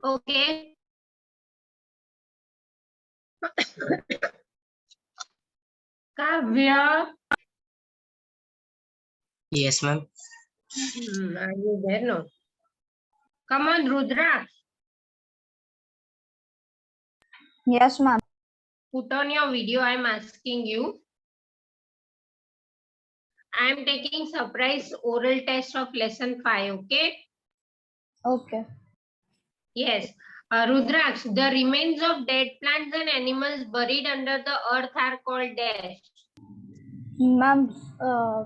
Okay. Kavya. Yes, ma'am. Are you there? No. Come on, Rudra. Yes, ma'am. Put on your video. I'm asking you. I'm taking surprise oral test of lesson 5. Okay. Okay. Yes. Rudraksh, the remains of dead plants and animals buried under the earth are called dash. Ma'am,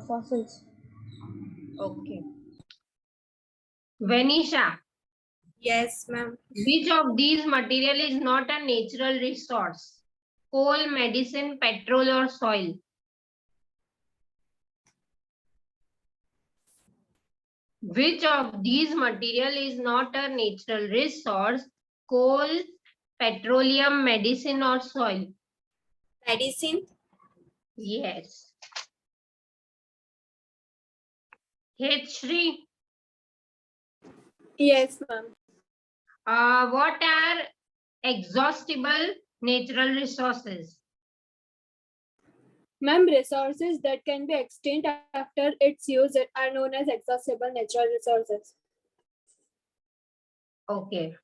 fossils. Okay. Venisha, Yes, ma'am. which of these material is not a natural resource? Coal, medicine, petrol, or soil? Which of these material is not a natural resource? Coal, petroleum, medicine, or soil? Medicine. Yes. H3. Yes, ma'am. What are exhaustible natural resources? Ma'am, resources that can be extinct after its use are known as exhaustible natural resources. Okay.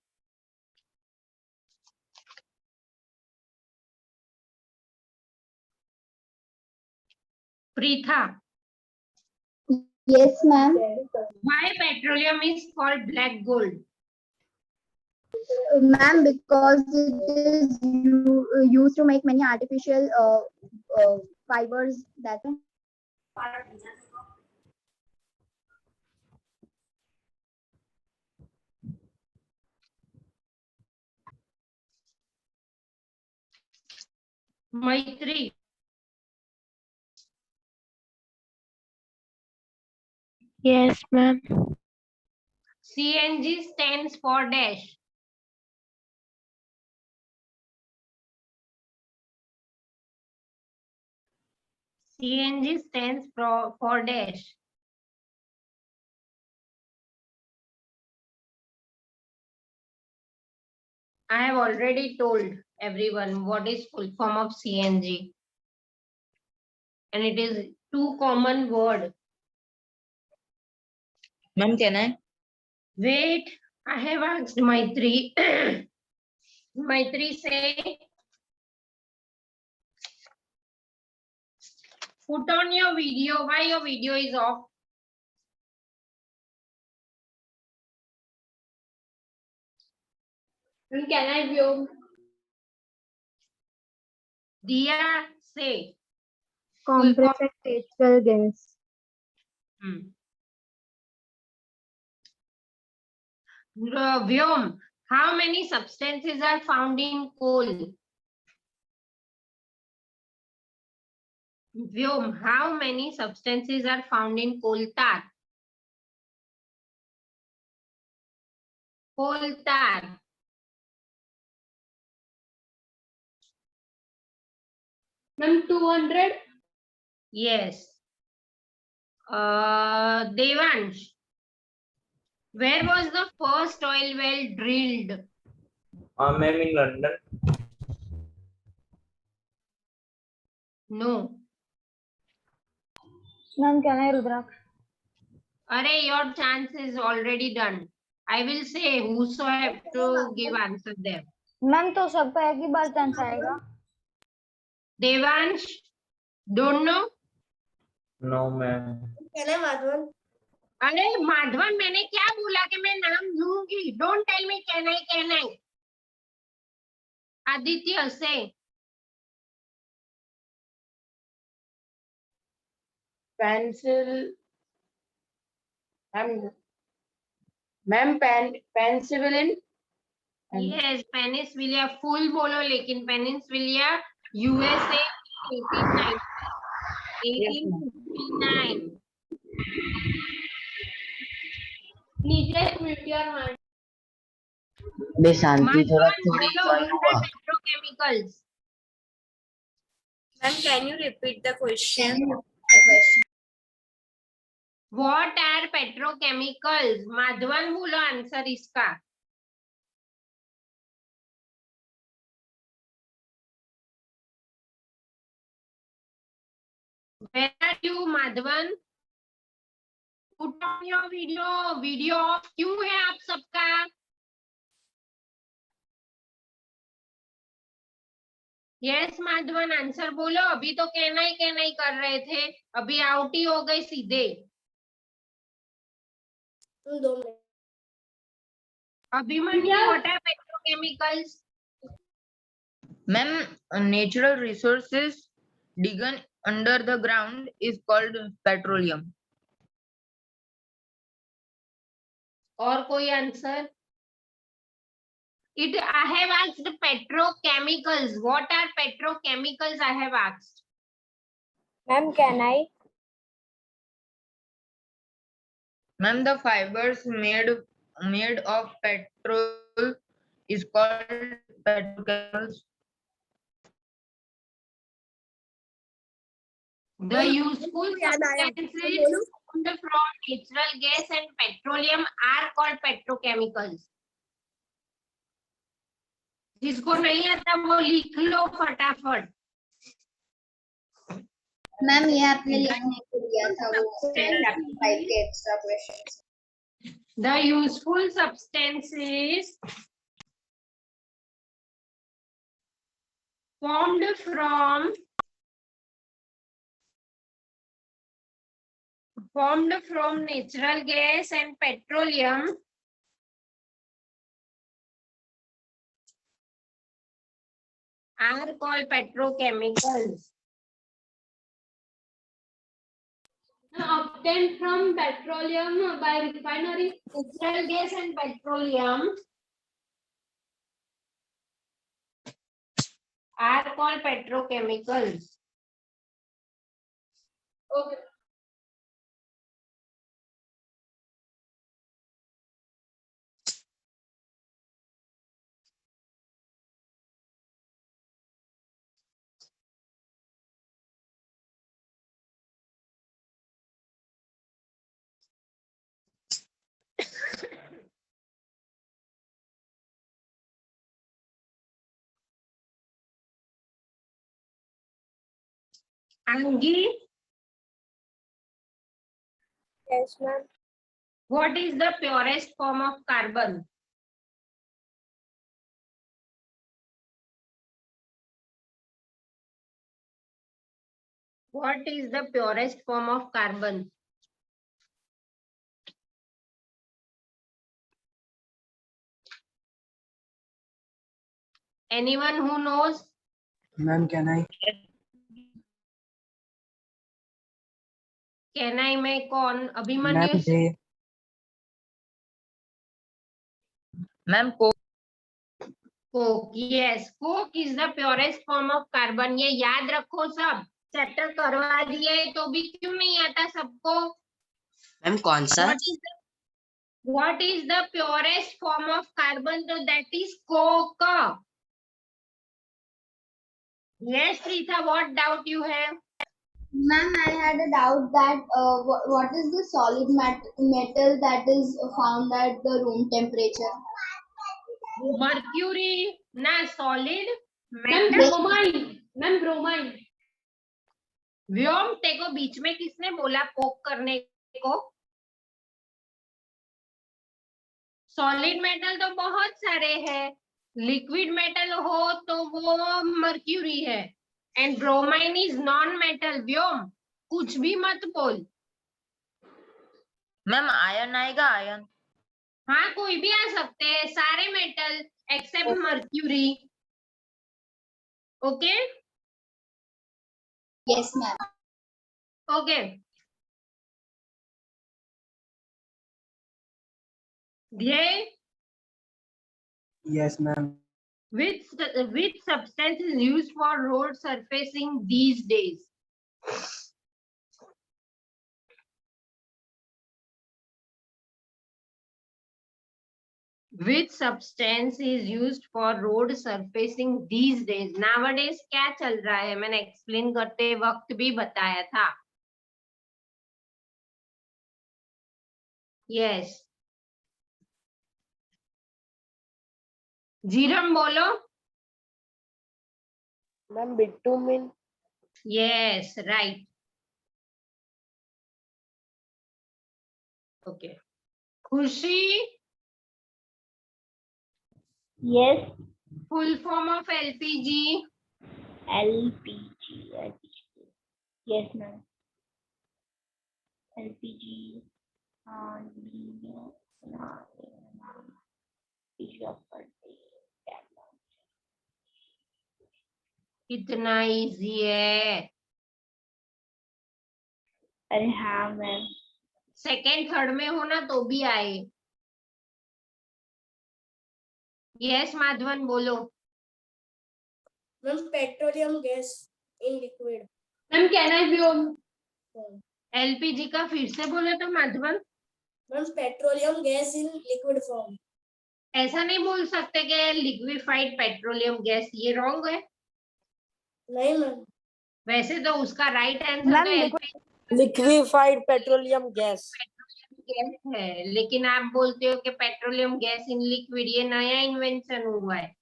Pritha, Yes, ma'am. why petroleum is called black gold? Ma'am, because it is used to make many artificial fibers that. Maitri, Yes, ma'am. CNG stands for dash. CNG stands for dash. I have already told everyone what is full form of CNG. And it is too common word. Ma'am, can I? Wait, I have asked Maitri. Maitri say, put on your video. Why your video is off? And can I view? Diya, say. Compressed natural gas. Vyom, how many substances are found in coal? Vyom, how many substances are found in coal tar? Coal tar. Ma'am, 200. Yes. Devansh, where was the first oil well drilled? Ma'am, in London. No. Ma'am, can I, Rudraksh? Array, your chance is already done. I will say whoso have to give answer there. Ma'am तो सबका एक ही बार chance आएगा. Devansh, don't know? No, ma'am. Can I, Madhavan? अरे माधवन, मैंने क्या बोला कि मैं नाम लूंगी? Don't tell me can I? Aditya, say. Pencil. Ma'am, penicillin. Yes, Peninsulia full बोलो लेकिन Peninsulia USA 1859. नीचे meteor hand. बे शांति थोड़ा माधवन थोड़ी बोलो ज्वाइन हुआ. petrochemicals. Ma'am, can you repeat the question? What are petrochemicals? Madhavan बोलो आंसर इसका. Where are you, Madhavan? Put on your video. Video of क्यों है आप सबका? यस माधवन आंसर बोलो. अभी तो कहना ही कर रहे थे, अभी आउट ही हो गए सीधे. Abhimanyu, what are petrochemicals? Ma'am, natural resources digging under the ground is called petroleum. और कोई answer? I have asked petrochemicals. What are petrochemicals? I have asked. Ma'am, can I? Ma'am, the fibers made of petrol is called petrochemicals. The useful substances formed from natural gas and petroleum are called petrochemicals. जिसको नहीं आता वो लिख लो फटाफट. Ma'am ये आपने लिखने को दिया था वो 5 के extra questions. The useful substances formed from natural gas and petroleum are called petrochemicals. Obtained from petroleum by refinery. Natural gas and petroleum are called petrochemicals. Okay. Angi, Yes, ma'am. what is the purest form of carbon? What is the purest form of carbon? Anyone who knows? Ma'am, can I? Can I में कौन? Ma'am, Abhimanyu. they. Ma'am, coke. Coke. Yes, coke is the purest form of carbon. ये याद रखो सब. Chapter करवा दिया है तो भी क्यों नहीं आता सबको? Ma'am, कौन सा? What is the purest form of carbon? So that is coke. Yes, Preetha, what doubt you have? Ma'am, I had a doubt that what is the solid metal that is found at the room temperature? Mercury, ना solid Ma'am, metal. bromine. Ma'am, bromine. व्योम, तेको बीच में किसने बोला Coke करने को? Solid metal तो बहुत सारे हैं. लिक्विड मेटल हो तो वो मर्क्यूरी है. And bromine is non metal. Vyom, कुछ भी मत बोल. मैम आयन आएगा आयन. हाँ, कोई भी आ सकते हैं. सारे metal except mercury. Okay Yes, ma'am. Okay. Dhyey, Yes, ma'am. which substance is used for road surfacing these days? Which substance is used for road surfacing these days? Nowadays क्या चल रहा है? मैंने एक्सप्लेन करते वक्त भी बताया था. यस जीरम बोलो. Ma'am bitumen. Yes right. Okay खुशी. Yes, full form of LPG. LPG. Yes, ma'am. LPG. कितना इजी है. अरे हाँ मैम. सेकेंड थर्ड में हो ना तो भी आए. यस माधवन बोलो. Ma'am, petroleum gas in liquid. Ma'am, can I be on? LPG का फिर से बोले तो Madhavan. Ma'am, petroleum gas in liquid form. ऐसा नहीं बोल सकते कि लिक्विफाइड पेट्रोलियम गैस, ये रॉन्ग है. नहीं मैम. वैसे तो उसका राइट आंसर तो LPG liquefied petroleum gas. Gas है, लेकिन आप बोलते हो कि पेट्रोलियम गैस इन लिक्विड, ये नया इन्वेंशन हुआ है.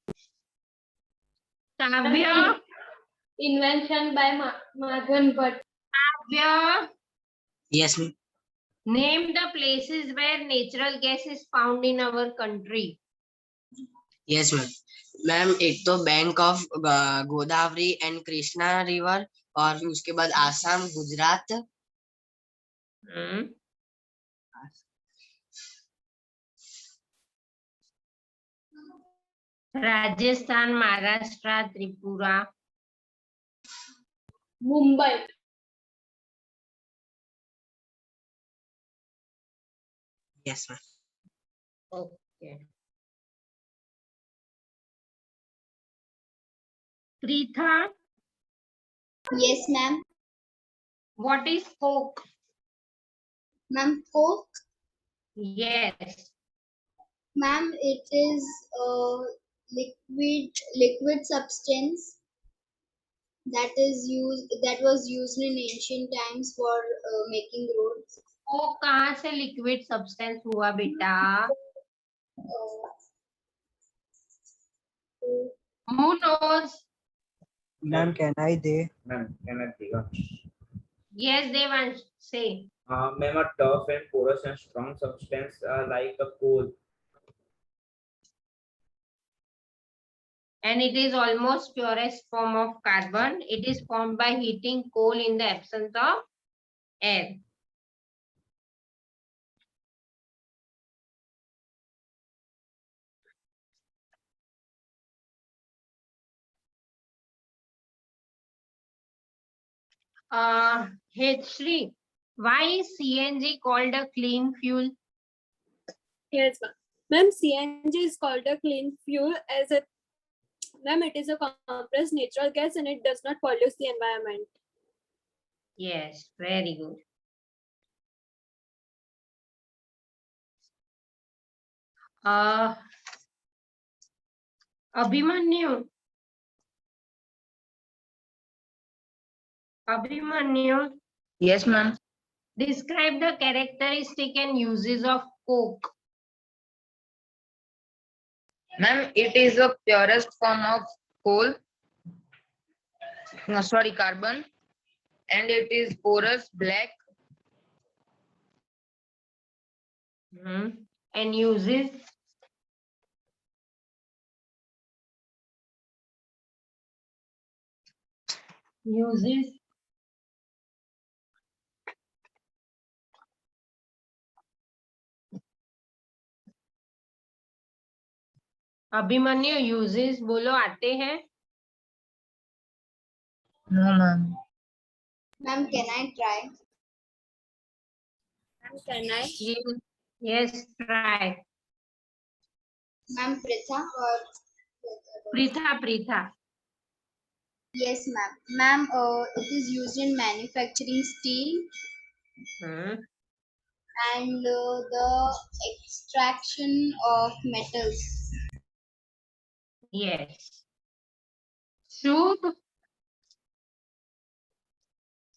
काव्य. Invention by Madhavan Bhatt. काव्य. Yes, ma'am. Name the places where natural gas is found in our country. Yes, ma'am. Ma'am एक तो bank of Godavari and Krishna river, और उसके बाद Assam, Gujarat. Rajasthan, Maharashtra, Tripura. Mumbai. Yes, ma'am. Okay. Pritha, Yes, ma'am. what is coke? Ma'am, Coke. Yes. Ma'am, it is a liquid substance that was used in ancient times for making roads. Coke कहाँ से liquid substance हुआ बेटा? Who knows? Ma'am, can I say? Ma'am, can I take? Yes, Devansh, say. Ma'am, a tough and porous and strong substance like a coal. And it is almost purest form of carbon. It is formed by heating coal in the absence of air. H3, why is CNG called a clean fuel? Yes, ma'am. Ma'am, CNG is called a clean fuel as it, ma'am, it is a compressed natural gas and it does not pollute the environment. Yes, very good. Abhimanyu. Abhimanyu, Yes, ma'am. describe the characteristic and uses of coke. Ma'am, it is the purest form of coal. No, sorry, carbon. And it is porous, black. And uses. Uses. Abhimanyu uses बोलो आते हैं? No, ma'am. Ma'am, can I try? Ma'am, can I? Yes, try. Ma'am, Pritha or Pritha. yes, ma'am. Ma'am, it is used in manufacturing steel and the extraction of metals. Yes. Shubh,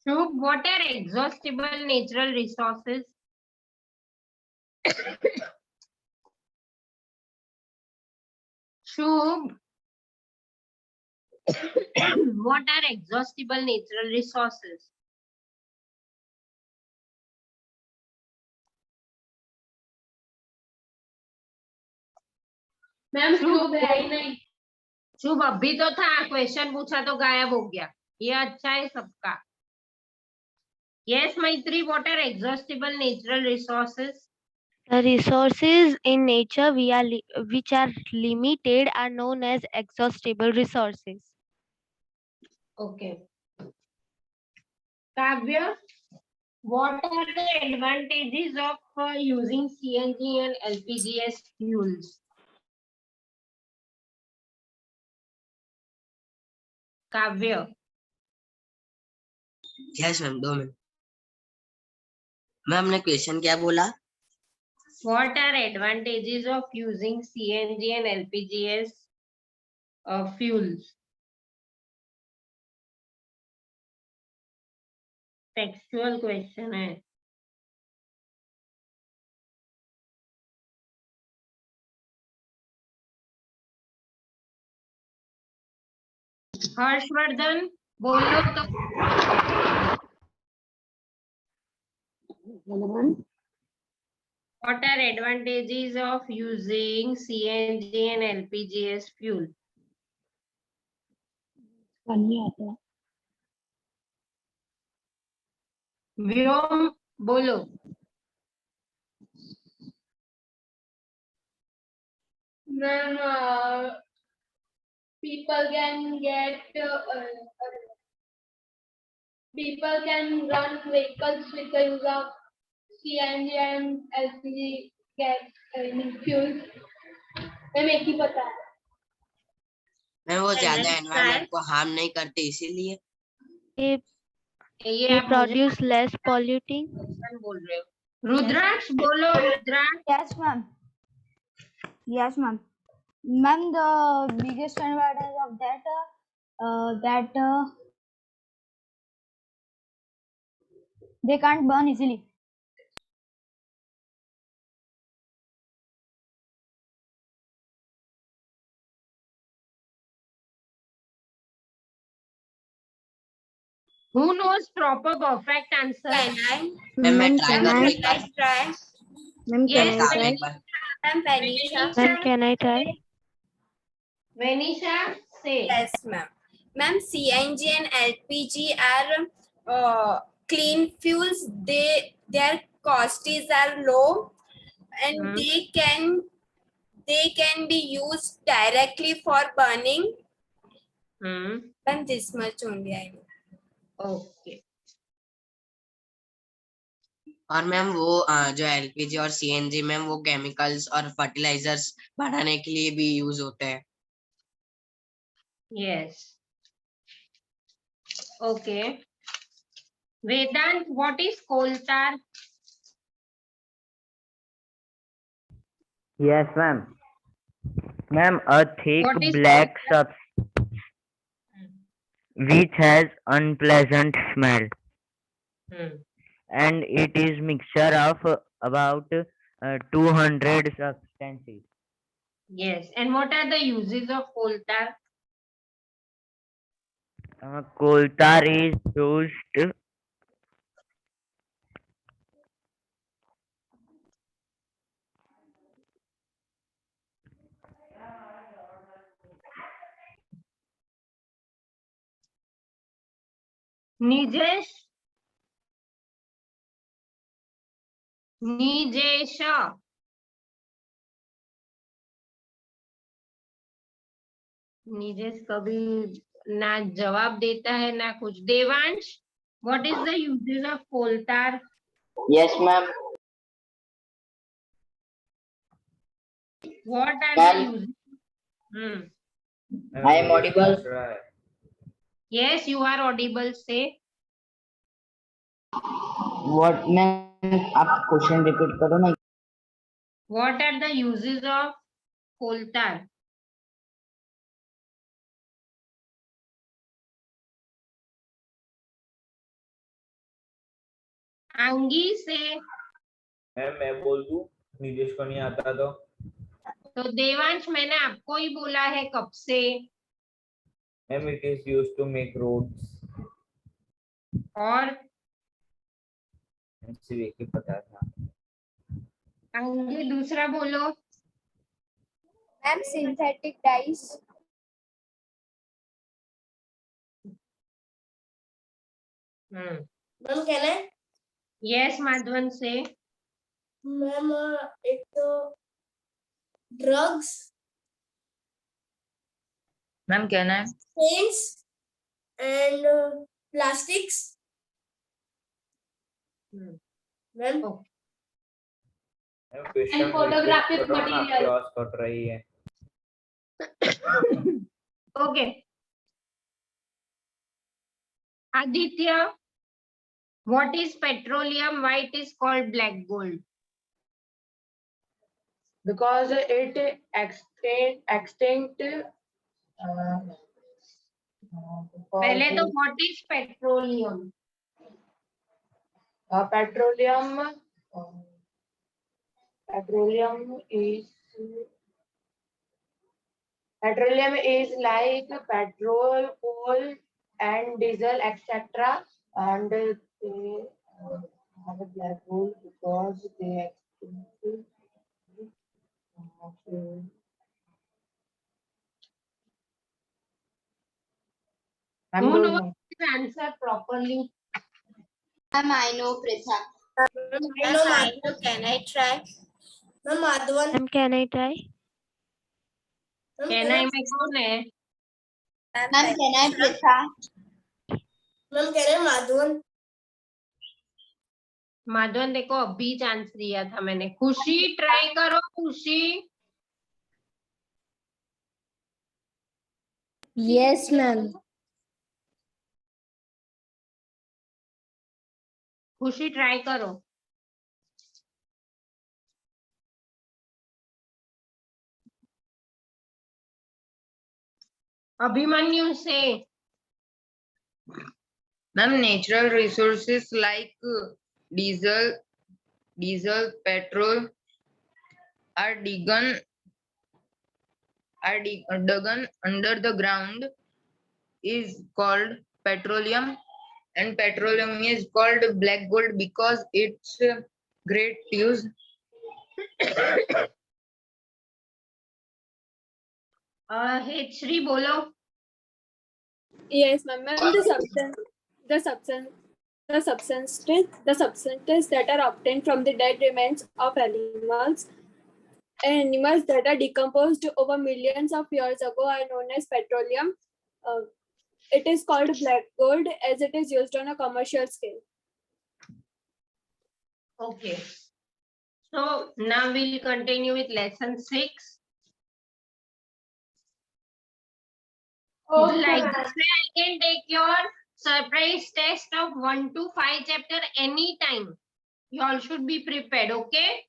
what are exhaustible natural resources? Shubh, what are exhaustible natural resources? Ma'am Shubh Shubh है ही नहीं. शुभ अभी तो था, question पूछा तो गायब हो गया. ये अच्छा है सबका. Yes, Maitri, what are exhaustible natural resources? The resources in nature which are limited are known as exhaustible resources. Okay. Kavya, what are the advantages of using CNG and LPG as fuels? Kavya, yes ma'am 2 minute. Ma'am ने question क्या बोला? what are advantages of using CNG and LPG as fuels? Textual question है. हर्षवर्धन बोलो तो. What are advantages of using CNG and LPG as fuel? व्योम बोलो. Ma'am, people can run vehicles with the use of CNG and LPG gas fuels. Ma'am एक ही पता है. Ma'am वो ज्यादा environment को हार्म नहीं करते इसीलिए. ये They आप मुझे produce less polluting. बोल रहे हो. रुद्राक्ष बोलो. रुद्राक्ष. Yes, ma'am. Yes, ma'am. Ma'am, the biggest advantage of that they can't burn easily. Who knows proper perfect answer? Ma'am मैं ट्राई करूँ एक बार. Ma'am, Yes, can I try? एक बार. Ma'am, can I try? Venisha, say. Yes, ma'am. Ma'am, CNG and LPG are clean fuels. Their costs are low, and they can be used directly for burning. And this much only I know. Okay. और ma'am वो जो LPG और CNG ma'am वो chemicals और fertilisers बढ़ाने के लिए भी यूज होते हैं. Yes. Okay. Vedant, what is coal tar? Yes, ma'am. Ma'am, a thick What is black coal substance which has unpleasant smell, and it is mixture of about 200 substances. Yes. And what are the uses of coal tar? Coal tar is used Nijesh? Nijesha? निजेश कभी ना जवाब देता है ना कुछ. Devansh, what is the uses of coal tar? Yes, ma'am. What are Ma'am. the uses? I am audible. Yes, you are audible. Say. What, ma'am? आप question repeat करो ना. What are the uses of coal tar? Angi, say. Ma'am मैं बोल दूं. निदेश को नहीं आता तो देवांश मैंने आपको ही बोला है कब से। Ma'am it is used to make roads. और सिर्फ एक ही पता था। आगे दूसरा बोलो। Ma'am synthetic dice. मैम कहना है यस माधवन से। मैम एक तो ड्रग्स, मैम कहना है paints and plastics. Ma'am question photographic करो ना, material. क्रॉस कट रही है। Okay Aditya, what is petroleum? Why it is called black gold? Because it extinct. पहले तो what is petroleum? Petroleum. Petroleum is like petrol, coal, and diesel, etc. And they have a black hole because they extinct. Who knows the answer properly? Ma'am, I know, Pritha. Can I try? Ma'am Madhavan. Ma'am, can I try? Can I में कौन है? Ma'am, can I, Pritha? Ma'am कह रहे हैं माधवन। माधवन देखो अभी chance दिया था मैंने। खुशी ट्राई करो खुशी। Yes, ma'am. खुशी ट्राई करो। अभिमन्यु से। Ma'am natural resources like diesel, petrol are dug under the ground is called petroleum, and petroleum is called black gold because it's great use. Hatchery बोलो। Yes, ma'am. Ma'am, the substances that are obtained from the dead remains of animals that are decomposed over millions of years ago are known as petroleum. It is called black gold as it is used on a commercial scale. Okay. So now we'll continue with lesson 6. Like this way, I can take your surprise test of 1 to 5 chapter anytime. You all should be prepared, okay?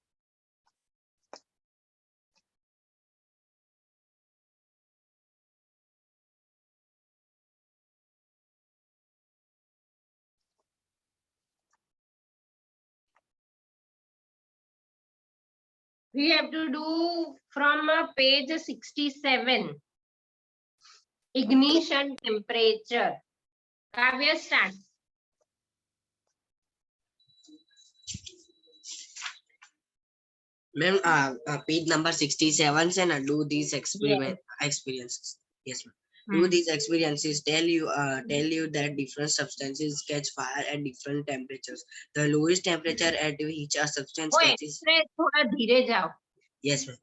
We have to do from page 67. Ignition temperature. Kavya, start. Ma'am, page number 67 से ना do these experiences. Yes, ma'am. Do these experiences tell you that different substances catch fire at different temperatures. The lowest temperature at which a substance catches. थोड़ा धीरे जाओ. Yes, ma'am.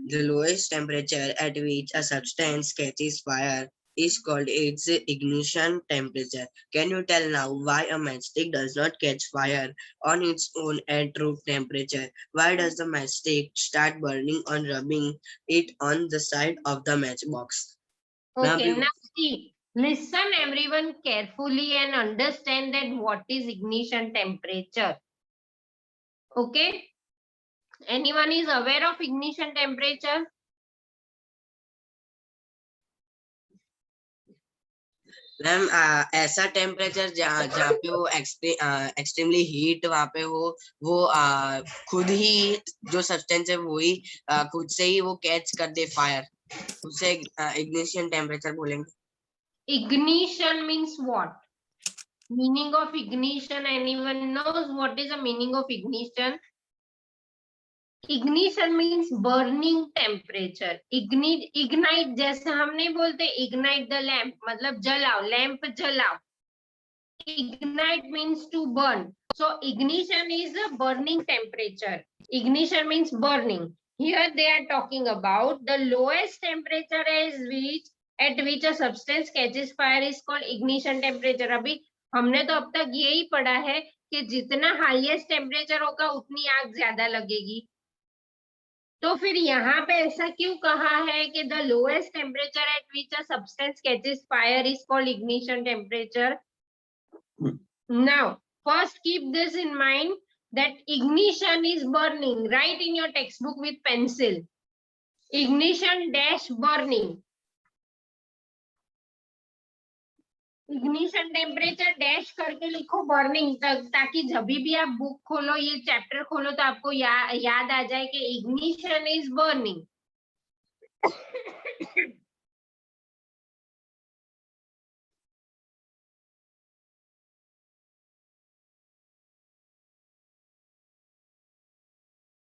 The lowest temperature at which a substance catches fire is called its ignition temperature. Can you tell now why a matchstick does not catch fire on its own at room temperature? Why does the matchstick start burning on rubbing it on the side of the matchbox? Okay, now see, listen everyone carefully and understand that what is ignition temperature. Okay? Anyone is aware of ignition temperature? Ma'am ऐसा temperature जहाँ जहाँ पे वो extremely heat वहाँ पे वो खुद ही जो सब्सटेंस है वो ही खुद से ही वो कैच कर दे फायर, उसे इग्निशन टेम्परेचर बोलेंगे। Ignition means what? Meaning of ignition, anyone knows what is the meaning of ignition? Ignition means burning temperature. Ignite जैसे हम नहीं बोलते ignite the lamp, मतलब जलाओ, लैंप जलाओ. Ignite means to burn. So ignition is a burning temperature. Ignition means burning. Here they are talking about the lowest temperature at which a substance catches fire is called ignition temperature. अभी हमने तो अब तक यही पढ़ा है कि जितना हाईएस्ट टेम्परेचर होगा उतनी आग ज्यादा लगेगी. तो फिर यहाँ पे ऐसा क्यों कहा है कि the lowest temperature at which a substance catches fire is called ignition temperature? Now, first keep this in mind that ignition is burning. Write in your textbook with pencil. Ignition dash burning. Ignition temperature dash करके लिखो burning ताकि जब भी आप book खोलो, ये chapter खोलो तो आपको याद आ जाए कि ignition is burning.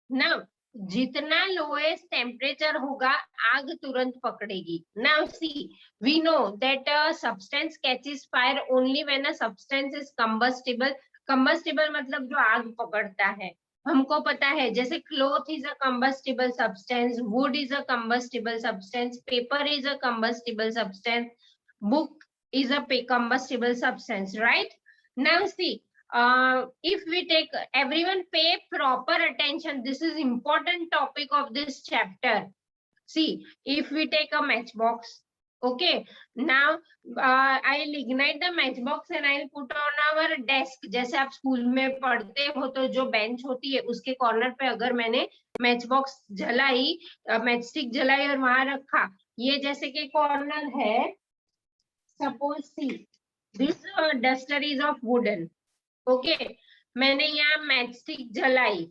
Now, जितना लोएस्ट टेम्परेचर होगा आग तुरंत पकड़ेगी. Now see, we know that a substance catches fire only when a substance is combustible. Combustible मतलब जो आग पकड़ता है. हमको पता है जैसे cloth is a combustible substance, wood is a combustible substance, paper is a combustible substance, book is a combustible substance, right? Now see, if we take, everyone pay proper attention, this is important topic of this chapter. See, if we take a matchbox, okay, now I'll ignite the matchbox and I'll put on our desk. जैसे आप school में पढ़ते हो तो जो bench होती है उसके कॉर्नर पे अगर मैंने मैचबॉक्स जलाई, मैचस्टिक जलाई और वहां रखा, ये जैसे कि कॉर्नर है, suppose see this duster is of wooden. Okay, मैंने यहाँ मैचस्टिक जलाई,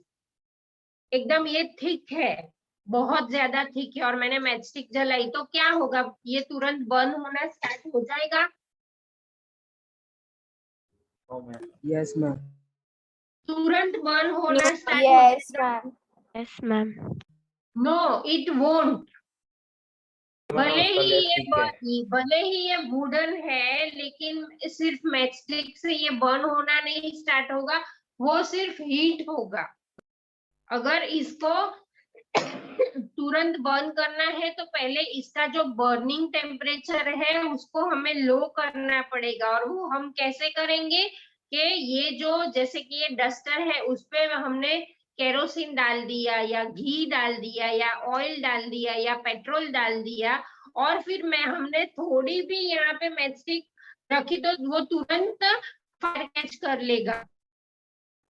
एकदम ये थिक है, बहुत ज्यादा थिक है, और मैंने मैचस्टिक जलाई तो क्या होगा? ये तुरंत बर्न होना स्टार्ट हो जाएगा. Yes ma'am. तुरंत बर्न होना start. Yes, ma'am. Yes, ma'am. No, it won't. भले ही ये वुडन है, लेकिन सिर्फ मैचस्टिक से ये बर्न होना नहीं स्टार्ट होगा, वो सिर्फ हीट होगा. अगर इसको तुरंत बर्न करना है तो पहले इसका जो बर्निंग टेम्परेचर है उसको हमें लो करना पड़ेगा. और वो हम कैसे करेंगे कि ये जो जैसे कि ये डस्टर है उस पे हमने केरोसिन डाल दिया या घी डाल दिया या ऑयल डाल दिया या पेट्रोल डाल दिया, और फिर हमने थोड़ी भी यहाँ पे मैचस्टिक रखी तो वो तुरंत फायर कैच कर लेगा.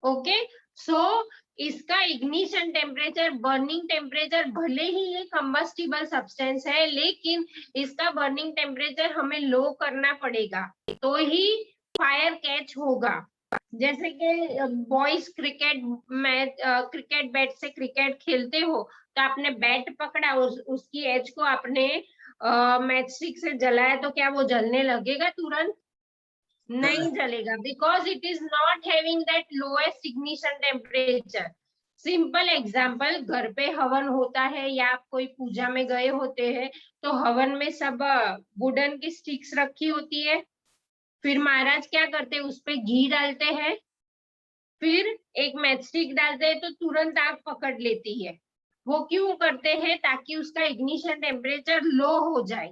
ओके, सो इसका इग्निशन टेम्परेचर, बर्निंग टेम्परेचर, भले ही ये कंबस्टिबल सब्सटेंस है लेकिन इसका बर्निंग टेम्परेचर हमें लो करना पड़ेगा तो ही फायर कैच होगा. जैसे कि बॉयज क्रिकेट बैट से क्रिकेट खेलते हो तो आपने बैट पकड़ा, उसकी एज को आपने मैचस्टिक से जलाया तो क्या वो जलने लगेगा? तुरंत नहीं जलेगा, because it is not having that lowest ignition temperature. Simple example, घर पे हवन होता है या आप कोई पूजा में गए होते हैं तो हवन में सब वुडन की स्टिक्स रखी होती है, फिर महाराज क्या करते हैं, उस पे घी डालते हैं, फिर एक मैचस्टिक डालते हैं तो तुरंत आग पकड़ लेती है. वो क्यों करते हैं? ताकि उसका इग्निशन टेम्परेचर लो हो जाए.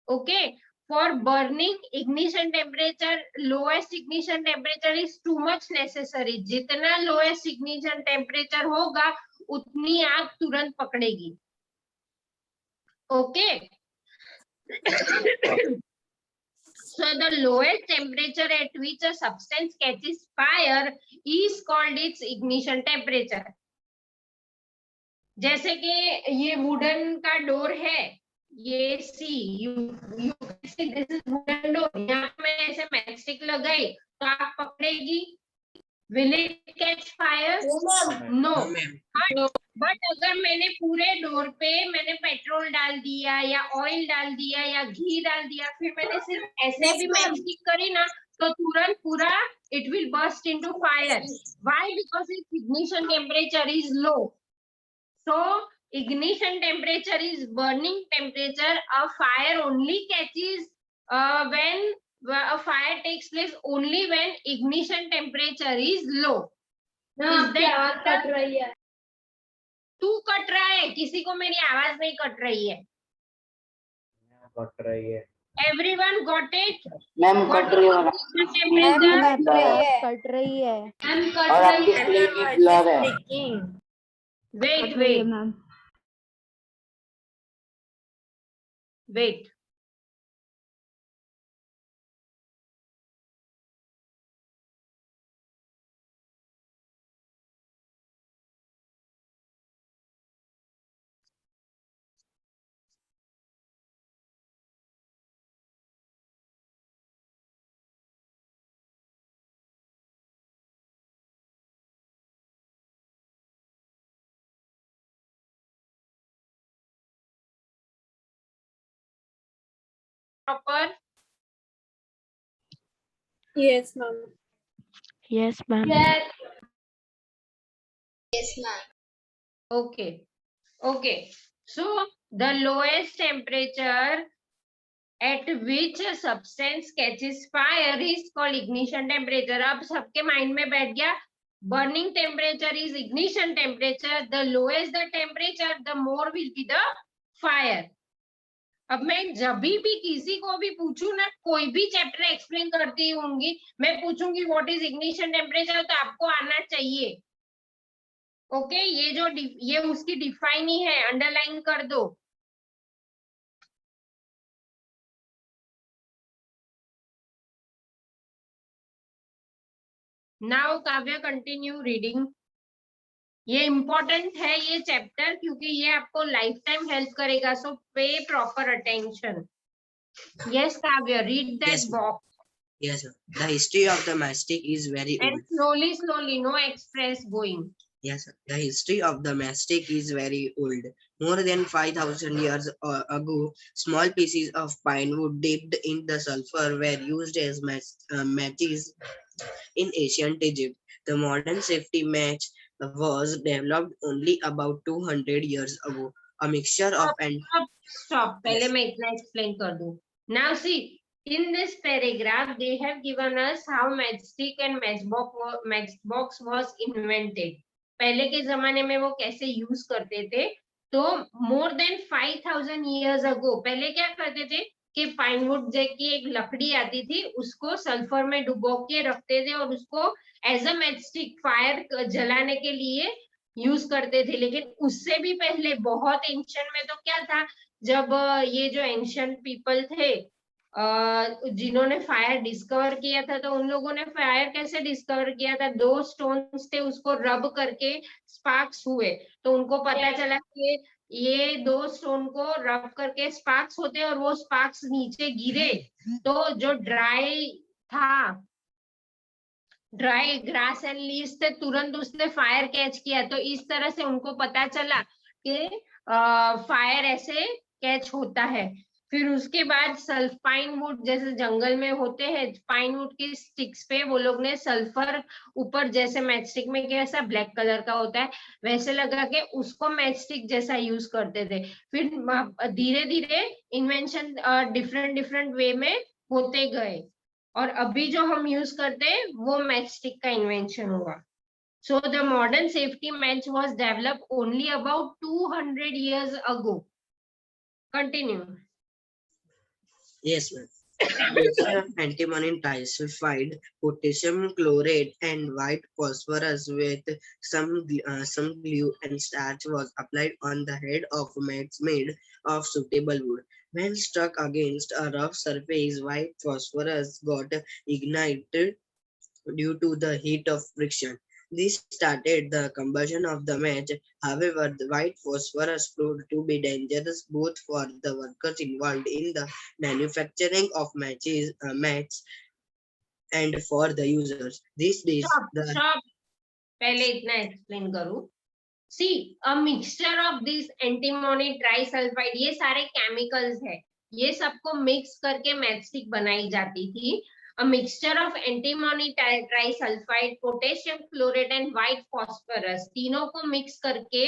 Okay, for burning ignition temperature, lowest ignition temperature is too much necessary. जितना लोएस्ट इग्निशन टेम्परेचर होगा उतनी आग तुरंत पकड़ेगी. Okay, so the lowest temperature at which a substance catches fire is called its ignition temperature. जैसे कि ये wooden का डोर है, ये see you see this is wooden door. यहाँ पे मैंने ऐसे मैचस्टिक लगाई तो आग पकड़ेगी? Will it catch fire? No. But अगर मैंने पूरे डोर पे मैंने पेट्रोल डाल दिया या ऑयल डाल दिया या घी डाल दिया, फिर मैंने सिर्फ ऐसे भी मैचस्टिक करी ना, तो तुरंत पूरा it will burst into fire. Why? Because its ignition temperature is low. So ignition temperature is burning temperature. A fire only catches when a fire takes place only when ignition temperature is low. Is that cut रही है। तू cut रहा है? किसी को मेरी आवाज नहीं कट रही है। कट रही है। Everyone got it? Ma'am cut रही है। कट रही है। और आपकी स्क्रीन ब्लर है। Wait, wait, wait. Proper? Yes, ma'am. Yes, ma'am. Yes, ma'am. Okay. Okay. So the lowest temperature at which a substance catches fire is called ignition temperature. अब सबके mind में बैठ गया, burning temperature is ignition temperature. The lowest the temperature, the more will be the fire. अब मैं जब भी किसी को भी पूछूं ना, कोई भी चैप्टर एक्सप्लेन करती होंगी, मैं पूछूंगी व्हाट इज इग्निशन टेम्परेचर, तो आपको आना चाहिए। ओके, ये जो ये उसकी डिफाइन ही है, अंडरलाइन कर दो। Now Kavya continue reading. ये इम्पोर्टेंट है ये चैप्टर, क्योंकि ये आपको लाइफ टाइम हेल्प करेगा, सो पे proper attention. Yes Kavya, read that box. Yes, sir. The history of the mastic is very And old. slowly, no express going. Yes, sir. The history of the mastic is very old. More than 5,000 years ago, small pieces of pine wood dipped in the sulfur were used as matches in ancient Egypt. The modern safety match was developed only about 200 years ago. A mixture of Stop. पहले मैं इतना explain कर दूं. Now see, in this paragraph, they have given us how matchstick and matchbox was invented. पहले के जमाने में वो कैसे यूज करते थे, तो more than 5,000 years ago, पहले क्या करते थे कि पाइनवुड की एक लकड़ी आती थी, उसको सल्फर में डुबो के रखते थे और उसको एज अ मैचस्टिक फायर जलाने के लिए यूज करते थे। लेकिन उससे भी पहले बहुत एंशिएंट में तो क्या था, जब ये जो एंशिएंट पीपल थे जिन्होंने फायर डिस्कवर किया था, तो उन लोगों ने फायर कैसे डिस्कवर किया था, 2 स्टोन्स थे, उसको रब करके स्पार्क्स हुए, तो उनको पता चला कि ये 2 स्टोन को रब करके स्पार्क्स होते हैं और वो स्पार्क्स नीचे गिरे तो जो ड्राई था, ड्राई ग्रास एंड लीव्स थे, तुरंत उसने फायर कैच किया। तो इस तरह से उनको पता चला कि फायर ऐसे कैच होता है। फिर उसके बाद पाइन वुड जैसे जंगल में होते हैं, पाइन वुड की स्टिक्स पे वो लोग ने सल्फर ऊपर जैसे मैचस्टिक में कैसा ब्लैक कलर का होता है वैसे लगा के उसको मैचस्टिक जैसा यूज करते थे। फिर धीरे धीरे इन्वेंशन डिफरेंट वे में होते गए और अभी जो हम यूज करते हैं वो मैचस्टिक का इन्वेंशन हुआ। So the modern safety match was developed only about 200 years ago. Continue. Yes, ma'am. Mixture of antimony disulfide, potassium chlorate, and white phosphorus with some glue and starch was applied on the head of mats made of suitable wood. When struck against a rough surface, white phosphorus got ignited due to the heat of friction. This started the combustion of the match. However, the white phosphorus proved to be dangerous both for the workers involved in the manufacturing of matches and for the users. These days, the Stop. पहले इतना explain करूं. See, a mixture of this antimony trisulfide, ये सारे chemicals है, ये सबको mix करके matchstick बनाई जाती थी. A mixture of antimony trisulfide, potassium chlorate and white phosphorus, तीनों को मिक्स करके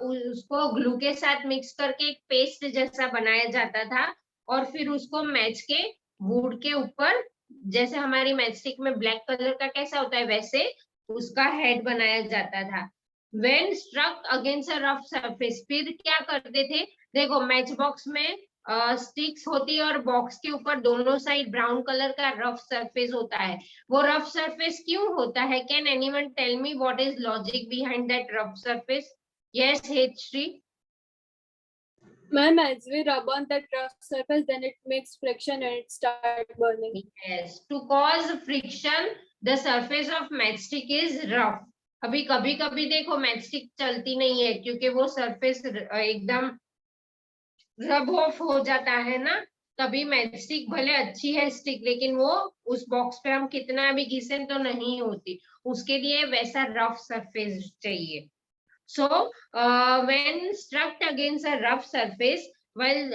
उसको ग्लू के साथ मिक्स करके एक पेस्ट जैसा बनाया जाता था और फिर उसको मैच के वुड के ऊपर, जैसे हमारी मैचस्टिक में ब्लैक कलर का कैसा होता है वैसे उसका हेड बनाया जाता था. When struck against a rough surface, फिर क्या करते थे, देखो मैच बॉक्स में स्टिक्स होती है और बॉक्स के ऊपर दोनों साइड ब्राउन कलर का रफ सरफेस होता है. वो रफ सरफेस क्यों होता है? Can anyone tell me what is logic behind that rough surface? Yes Hetshri. Ma'am, as we rub on that rough surface, then it makes friction and it starts burning. Yes, to cause friction, the surface of matchstick is rough. अभी कभी कभी देखो matchstick चलती नहीं है क्योंकि वो surface एकदम रब ऑफ हो जाता है ना. तभी मैचस्टिक भले अच्छी है स्टिक, लेकिन वो उस बॉक्स पे हम कितना भी घिसे तो नहीं होती, उसके लिए वैसा रफ सरफेस चाहिए. So when struck against a rough surface, while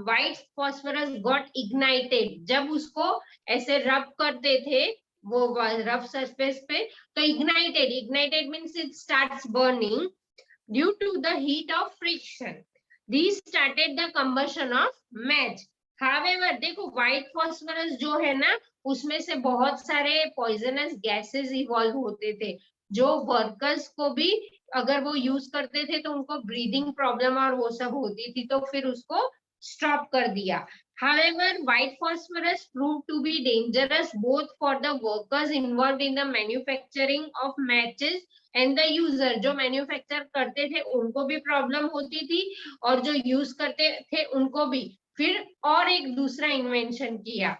white phosphorus got ignited, जब उसको ऐसे रब करते थे वो रफ सरफेस पे, तो ignited means it starts burning due to the heat of friction. These started the combustion of match. However, देखो white phosphorus जो है ना, उसमें से बहुत सारे poisonous gases evolve होते थे, जो वर्कर्स को भी अगर वो यूज करते थे तो उनको ब्रीदिंग प्रॉब्लम और वो सब होती थी, तो फिर उसको स्टॉप कर दिया. However, white phosphorus proved to be dangerous both for the workers involved in the manufacturing of matches and the user. जो मैन्युफैक्चर करते थे उनको भी प्रॉब्लम होती थी और जो यूज करते थे उनको भी. फिर और एक दूसरा इन्वेंशन किया.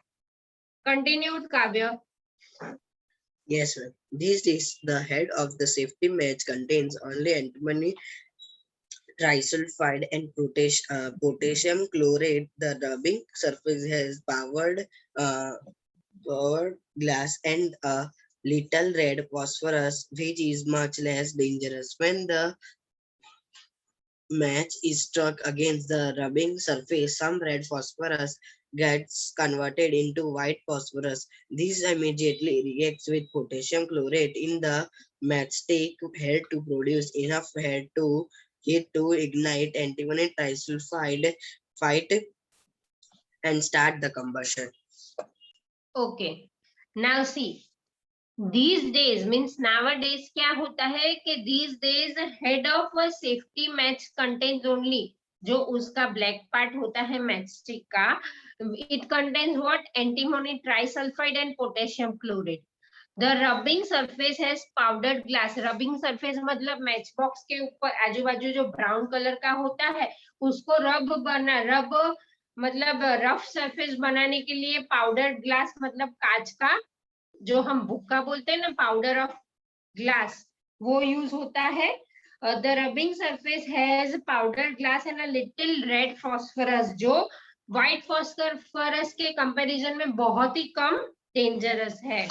कंटिन्यूड काव्य. Yes, ma'am. These days, the head of the safety match contains only antimony trisulfide and potassium chlorate. The rubbing surface has powered glass and a little red phosphorus, which is much less dangerous. When the match is struck against the rubbing surface, some red phosphorus gets converted into white phosphorus. This immediately reacts with potassium chlorate in the matchstick head to produce enough heat to ignite antimony trisulfide and start the combustion. Okay, now see, these days means nowadays क्या होता है कि these days head of a safety match contains only, जो उसका black part होता है matchstick का, it contains what? Antimony trisulfide and potassium chlorate. The rubbing surface has powdered glass. Rubbing surface मतलब मैच बॉक्स के ऊपर आजू बाजू जो ब्राउन कलर का होता है उसको रब मतलब रफ सरफेस बनाने के लिए पाउडर ग्लास मतलब कांच का, जो हम भुक्का बोलते हैं ना, पाउडर ऑफ ग्लास, वो यूज होता है. The rubbing surface has powdered glass and a little red phosphorus, जो white phosphorus के कंपैरिजन में बहुत ही कम डेंजरस है.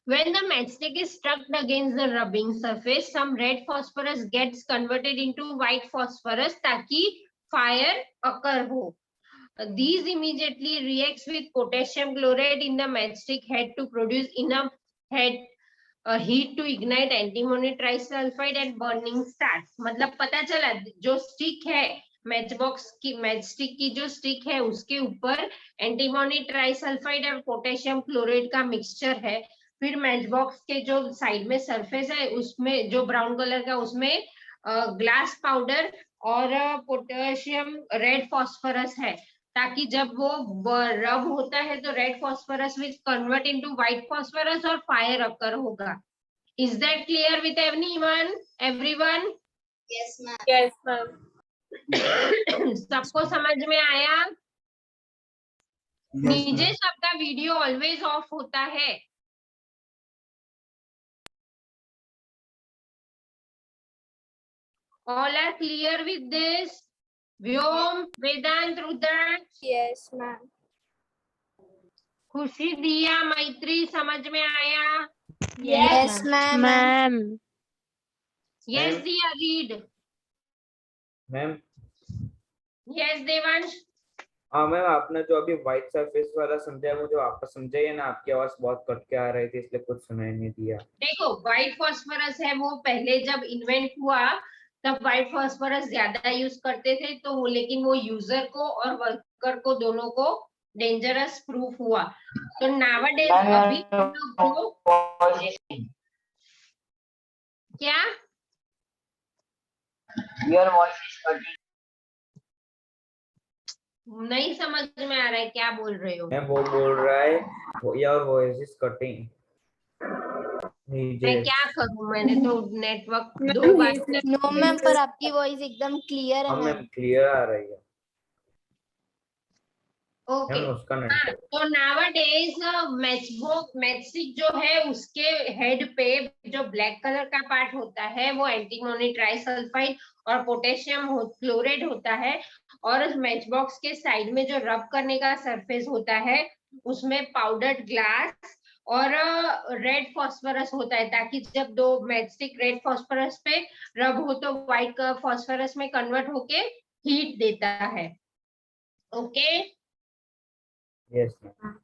When the matchstick is struck against the rubbing surface, some red phosphorus gets converted into white phosphorus ताकि fire occur हो. These immediately reacts with potassium chloride in the matchstick head to produce enough heat to ignite antimony trisulfide and burning starts. मतलब पता चला जो stick है matchstick की जो stick है उसके ऊपर एंटीमोनी ट्राइसल्फाइड और पोटेशियम क्लोराइड का मिक्सचर है. फिर मैच बॉक्स के जो साइड में सरफेस है उसमें जो ब्राउन कलर का, उसमें ग्लास पाउडर और पोटेशियम रेड फॉस्फोरस है, ताकि जब वो रब होता है तो red phosphorus will convert into white phosphorus और फायर अकर होगा. Is that clear with everyone? Yes, ma'am. Yes, ma'am. सबको समझ में आया? नीचे सबका वीडियो ऑलवेज ऑफ होता है. All are clear with this? Vyom, Vedant, Rudra, Yes, ma'am. खुशी, दिया, मैत्री, समझ में आया? Yes, ma'am. Ma'am. Yes, Ma'am. दिया, read. Ma'am Yes, Devansh. हाँ मैम, आपने जो अभी व्हाइट सरफेस वाला समझाया मुझे वापस समझाइए ना, आपकी आवाज बहुत कट के आ रही थी इसलिए कुछ सुनाई नहीं दिया। देखो, व्हाइट फॉस्फोरस है वो पहले जब इन्वेंट हुआ तब व्हाइट फॉस्फोरस ज्यादा यूज करते थे, तो वो लेकिन वो यूजर को और वर्कर को दोनों को डेंजरस प्रूफ हुआ। तो नावाडेज अभी हम लोग को क्या Your voice is cutting. नहीं समझ में आ रहा है, क्या बोल रहे हो? मैम वो बोल रहा है योर वॉइस इज कटिंग। मैं क्या करूं, मैंने तो नेटवर्क दो Ma'am, bar he is No, ma'am, पर आपकी वॉइस एकदम क्लियर है हाँ मैम. मैम क्लियर आ रही है ओके। मैम, उसका हाँ, नेटवर्क। तो नावाडेज मैचस्टिक जो है उसके हेड पे जो ब्लैक कलर का पार्ट होता है वो एंटीमोनी ट्राइसल्फाइड और पोटेशियम क्लोराइड होता है, और उस मैच बॉक्स के साइड में जो रब करने का सरफेस होता है उसमें पाउडर्ड ग्लास और रेड फॉस्फोरस होता है, ताकि जब दो मैचस्टिक रेड फॉस्फोरस पे रब हो तो व्हाइट फॉस्फोरस में कन्वर्ट होके हीट देता है। Okay, yes ma'am.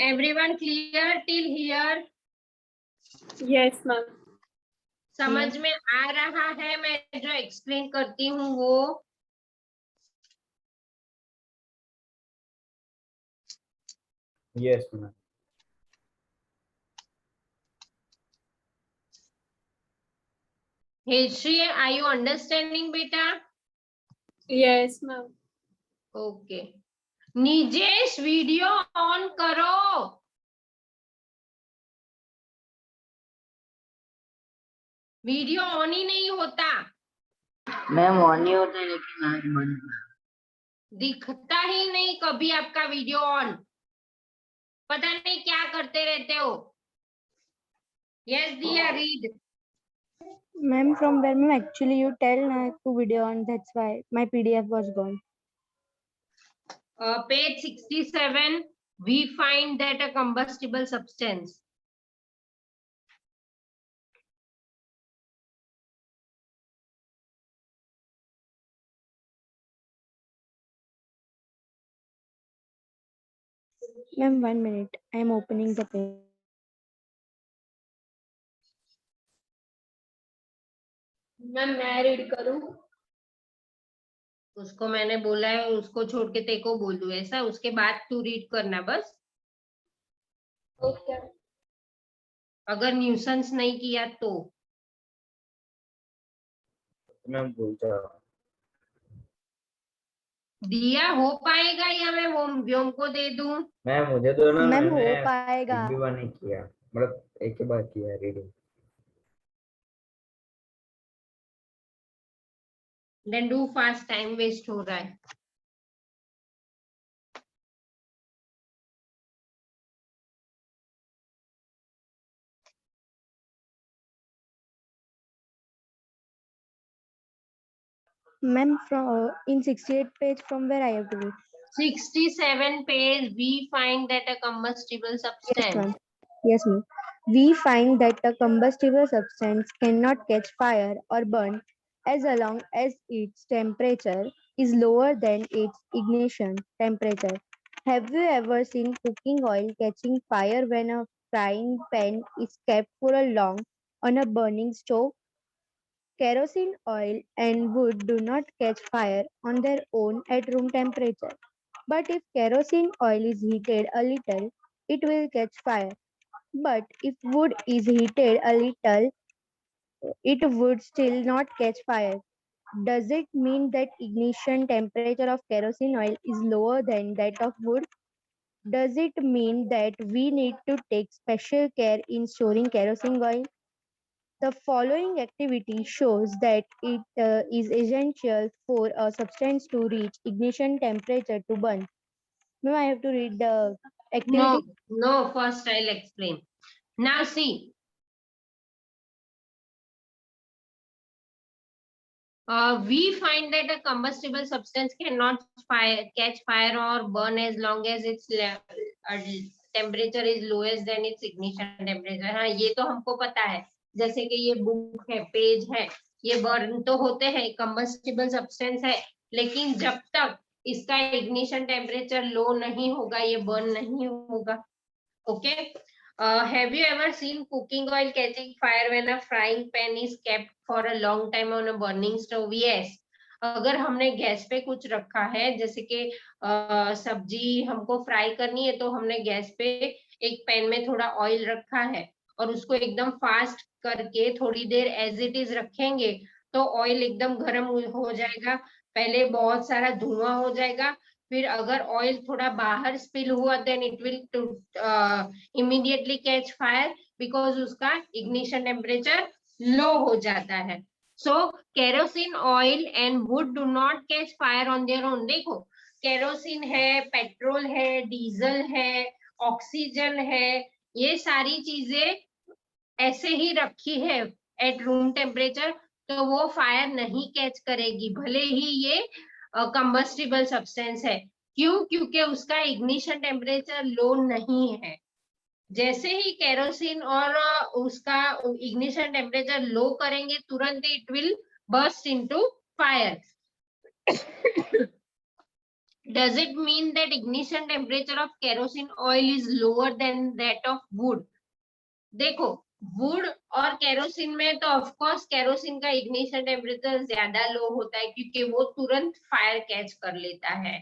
everyone clear till here? Yes, ma'am. समझ में आ रहा है मैं जो एक्सप्लेन करती हूँ वो? Yes ma'am. Heshri, are you understanding बेटा? Yes, ma'am. Okay. Nijesh, video on करो। वीडियो ऑन ही नहीं होता, मैम ऑन ही होता है लेकिन आज बंद है। दिखता ही नहीं कभी आपका वीडियो ऑन, पता नहीं क्या करते रहते हो। यस दिया, read. Ma'am, from where, ma'am? Actually, you tell na to video on. That's why my PDF was gone. Page 67, we find that a combustible substance. Ma'am, 1 minute. I am opening the page. Ma'am मैं read करूं? उसको मैंने बोला है उसको छोड़ के तेको बोल दूं ऐसा, उसके बाद तू रीड करना बस। ओके। अगर न्यूसेंस नहीं किया तो। मैम भूल जाओ। दिया हो पाएगा या मैं वो व्योम को दे दूं? मैम मुझे तो ना, मैम हो मैंने पाएगा. एक भी बार नहीं किया, मतलब एक ही बार किया reading. Then do fast, time waste हो रहा है। Ma'am, from in 68 page, from where I have to read? 67 page, we find that a combustible Yes, substance. ma'am. Yes, ma'am. We find that a combustible substance cannot catch fire or burn as long as its temperature is lower than its ignition temperature. Have you ever seen cooking oil catching fire when a frying pan is kept for a long on a burning stove? Kerosene oil and wood do not catch fire on their own at room temperature. But if kerosene oil is heated a little, it will catch fire. But if wood is heated a little, it would still not catch fire. Does it mean that ignition temperature of kerosene oil is lower than that of wood? Does it mean that we need to take special care in storing kerosene oil? The following activity shows that it is essential for a substance to reach ignition temperature to burn. Now I have to read the activity. No, first I'll explain. Now see, we find that a combustible substance cannot catch fire or burn as long as its temperature is lowest than its ignition temperature. हाँ, ये तो हमको पता है, जैसे कि ये book है, पेज है, ये बर्न तो होते हैं, कंबस्टिबल सब्सटेंस है, लेकिन जब तक इसका इग्निशन टेम्परेचर लो नहीं होगा ये बर्न नहीं होगा. Okay. Have you ever seen cooking oil catching fire when a frying pan is kept for a long time on a burning stove? Yes. अगर हमने गैस पे कुछ रखा है, जैसे कि सब्जी हमको फ्राई करनी है, तो हमने गैस पे एक पैन में थोड़ा ऑयल रखा है और उसको एकदम फास्ट करके थोड़ी देर एज इट इज रखेंगे, तो ऑयल एकदम गर्म हो जाएगा. पहले बहुत सारा धुआं हो जाएगा, फिर अगर ऑयल थोड़ा बाहर स्पिल हुआ then it will immediately catch fire because उसका इग्निशन टेम्परेचर लो हो जाता है. So kerosene oil and wood do not catch fire on their own. देखो, केरोसिन है, पेट्रोल है, डीजल है, ऑक्सीजन है, ये सारी चीजें ऐसे ही रखी है एट रूम टेम्परेचर, तो वो फायर नहीं कैच करेगी, भले ही ये कंबस्टिबल सब्सटेंस है. क्यों? क्योंकि उसका इग्निशन टेम्परेचर लो नहीं है. जैसे ही केरोसिन और उसका इग्निशन टेम्परेचर लो करेंगे, तुरंत it will burst into fire. Does it mean that ignition temperature of kerosene oil is lower than that of wood? देखो, वुड और केरोसिन में तो ऑफ कोर्स केरोसिन का इग्निशन टेम्परेचर ज्यादा लो होता है क्योंकि वो तुरंत फायर कैच कर लेता है.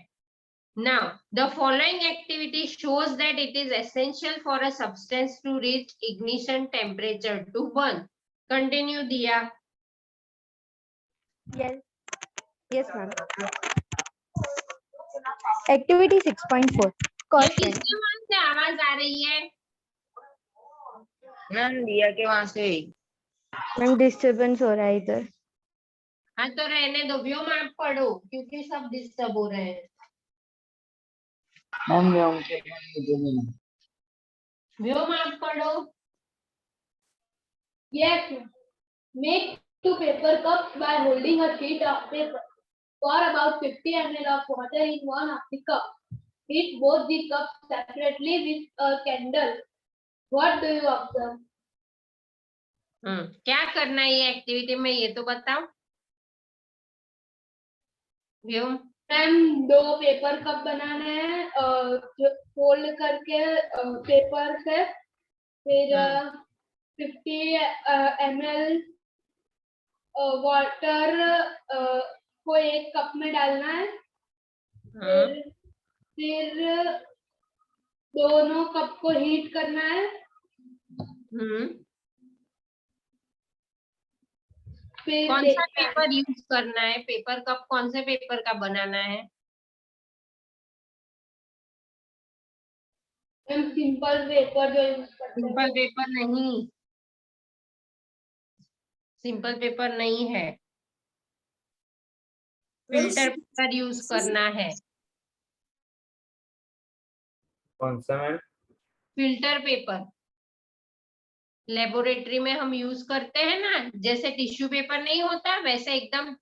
Now, the following activity shows that it is essential for a substance to reach ignition temperature to burn. Continue, Diya. Yes, ma'am. Activity 6.4. किसके वहां से आवाज आ रही है? मैम दिया के वहां से. मैम डिस्टरबेंस हो रहा है इधर. हाँ तो रहने दो, व्योम आप पढ़ो क्योंकि सब डिस्टर्ब हो रहे हैं. व्योम आप पढ़ो. Yes. Make 2 paper cups by holding a sheet of paper. Pour about 50 ml of water in one of the cup. Heat both the cups separately with a candle. What do you observe? क्या करना है ये activity में, ये तो बताओ. व्योम. Ma'am 2 paper cup बनाने हैं, जो फोल्ड करके पेपर से, फिर 50 ml वाटर को एक कप में डालना है. फिर दोनों कप को हीट करना है. फिर कौन सा पेपर यूज करना है? पेपर कप कौन से पेपर का बनाना है? सिंपल पेपर जो यूज करते हैं. सिंपल पेपर नहीं, सिंपल पेपर नहीं है, फिल्टर पेपर यूज करना है. कौन सा मैम? फिल्टर पेपर लेबोरेटरी में हम यूज करते हैं ना, जैसे टिश्यू पेपर नहीं होता वैसे एकदम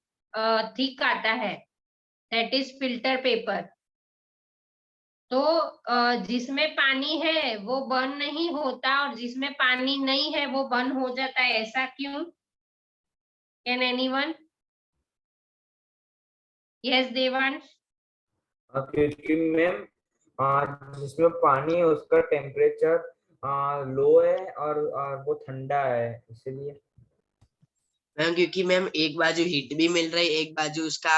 थिक आता है, दैट इज फिल्टर पेपर. तो जिसमें पानी है वो बर्न नहीं होता और जिसमें पानी नहीं है वो बर्न हो जाता है. ऐसा क्यों? Can anyone? यस देवांश. क्योंकि मैम जिसमें पानी है उसका टेम्परेचर लो है और वो ठंडा है, इसलिए. मैम क्योंकि मैम एक बाजू हीट भी मिल रही है, एक बाजू उसका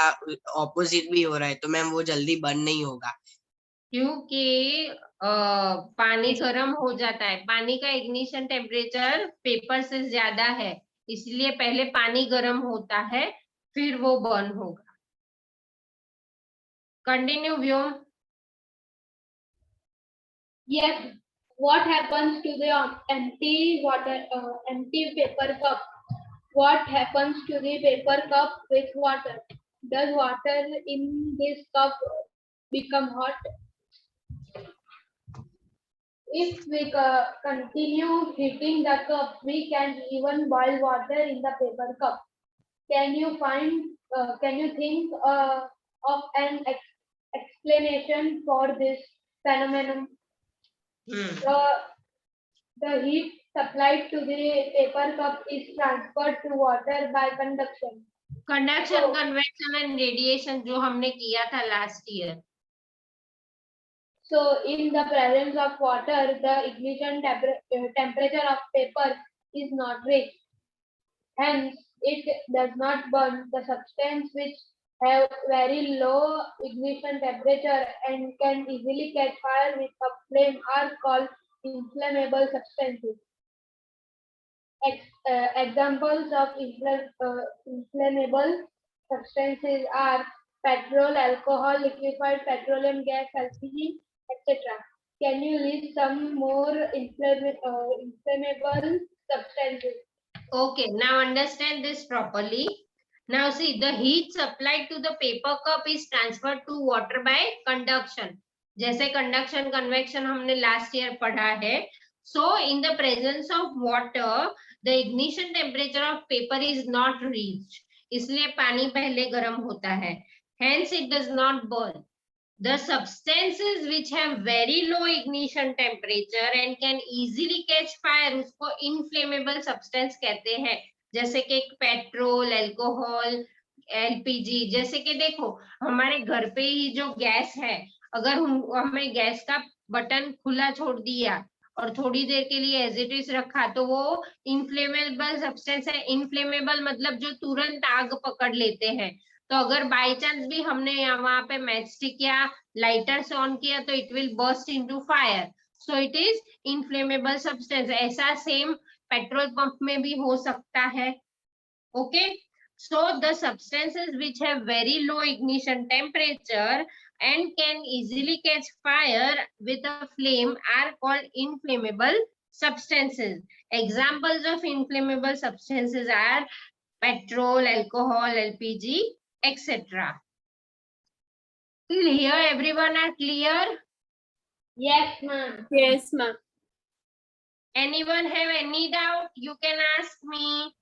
ऑपोजिट भी हो रहा है, तो मैम वो जल्दी बर्न नहीं होगा. क्योंकि पानी गर्म हो जाता है, पानी का इग्निशन टेम्परेचर पेपर से ज्यादा है, इसलिए पहले पानी गर्म होता है फिर वो बर्न होगा. Continue Vyom. Yes. What happens to the empty paper cup? What happens to the paper cup with water? Does water in this cup become hot? If we continue heating the cup, we can even boil water in the paper cup. Can you think of an explanation for this phenomenon? The heat supplied to the paper cup is transferred to water by conduction. Conduction, convection and radiation जो हमने किया था last year. So, in the presence of water, the ignition temperature of paper is not reached. Hence, it does not burn. The substance which have very low ignition temperature and can easily catch fire with a flame are called inflammable substances. Examples of inflammable substances are petrol, alcohol, liquefied petroleum gas, LPG, etc. Can you list some more inflammable substances? Okay, now understand this properly. Now see, the heat supplied to the paper cup is transferred to water by conduction. जैसे conduction, convection हमने last year पढ़ा है. So in the presence of water, the ignition temperature of paper is not reached. इसलिए पानी पहले गर्म होता है. Hence it does not burn. The substances which have very low ignition temperature and can easily catch fire उसको inflammable substance कहते हैं. जैसे कि पेट्रोल, अल्कोहल, एलपीजी. जैसे कि देखो हमारे घर पे ही जो गैस है, अगर हमें गैस का बटन खुला छोड़ दिया और थोड़ी देर के लिए एज इट इज रखा तो वो इनफ्लेमेबल सब्सटेंस है. इनफ्लेमेबल मतलब जो तुरंत आग पकड़ लेते हैं. तो अगर बाय चांस भी हमने वहां पे मैचस्टिक या लाइटर से ऑन किया तो it will burst into fire. So it is inflammable substance. ऐसा सेम पेट्रोल पंप में भी हो सकता है. Okay, so the substances which have very low ignition temperature and can easily catch fire with a flame are called inflammable substances. Examples of inflammable substances are petrol, alcohol, LPG, etc. Till here everyone are clear? Yes, ma'am. Yes, ma'am. Anyone have any doubt? You can ask me.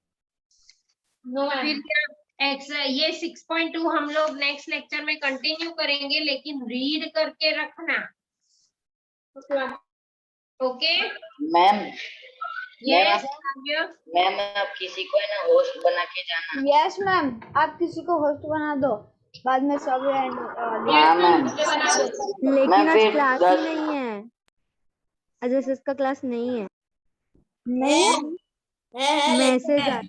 No, ma'am. ये 6.2 हम लोग next lecture में continue करेंगे, लेकिन read करके रखना. Okay ma'am? Yes ma'am आप किसी को है ना होस्ट बना के जाना. यस मैम, आप किसी को होस्ट बना दो, बाद में सब लेकिन आज क्लास ही नहीं है. आज इसका क्लास नहीं है. नहीं मैसेज है